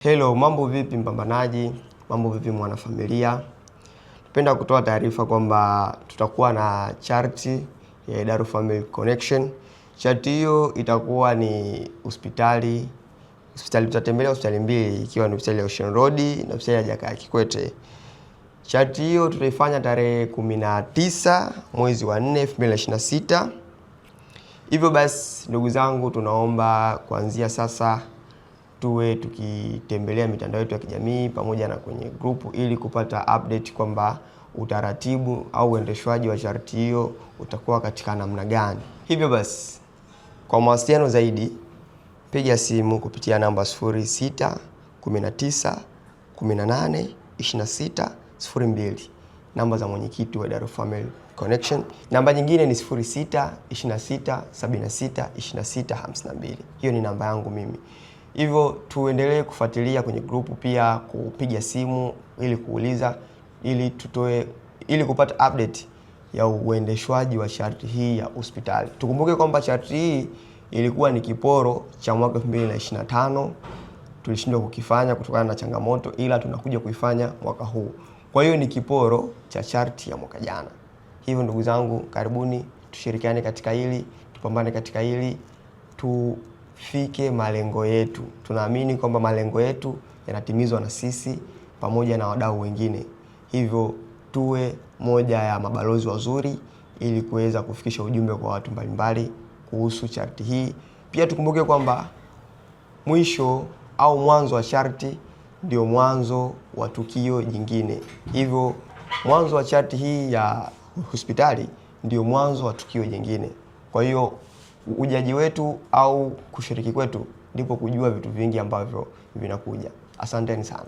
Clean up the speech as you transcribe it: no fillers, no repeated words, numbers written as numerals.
Hello, mambo vipi mpambanaji? Mambo vipi mwanafamilia? Napenda kutoa taarifa kwamba tutakuwa na charti ya Daru Family Connection. Charti hiyo itakuwa ni hospitali tutatembelea hospitali mbili, ikiwa ni hospitali ya Ocean Road na hospitali ya Jakaya Kikwete. Charti hiyo tutaifanya tarehe 19 mwezi wa 4 2026. Hivyo basi ndugu zangu, tunaomba kuanzia sasa tuwe tukitembelea mitandao yetu ya kijamii pamoja na kwenye grupu ili kupata update kwamba utaratibu au uendeshwaji wa charti hiyo utakuwa katika namna gani. Hivyo basi kwa mawasiliano zaidi piga simu kupitia namba 06 19 18 26 02, namba za mwenyekiti wa Daru Family Connection. Namba nyingine ni 06 26 76 26 52. Hiyo ni namba yangu mimi. Hivyo tuendelee kufuatilia kwenye grupu, pia kupiga simu ili kuuliza, ili kupata update ya uendeshwaji wa charti hii ya hospitali. Tukumbuke kwamba charti hii ilikuwa ni kiporo cha mwaka 2025, tulishindwa kukifanya kutokana na changamoto, ila tunakuja kuifanya mwaka huu. Kwa hiyo ni kiporo cha charti ya mwaka jana. Hivyo ndugu zangu, karibuni tushirikiane katika hili, tupambane katika hili, tufike malengo yetu. Tunaamini kwamba malengo yetu yanatimizwa na sisi pamoja na wadau wengine. Hivyo tuwe moja ya mabalozi wazuri ili kuweza kufikisha ujumbe kwa watu mbalimbali kuhusu charti hii. Pia tukumbuke kwamba mwisho au mwanzo wa charti ndio mwanzo wa tukio jingine. Hivyo mwanzo wa charti hii ya hospitali ndio mwanzo wa tukio jingine. Kwa hiyo ujaji wetu au kushiriki kwetu ndipo kujua vitu vingi ambavyo vinakuja. Asanteni sana.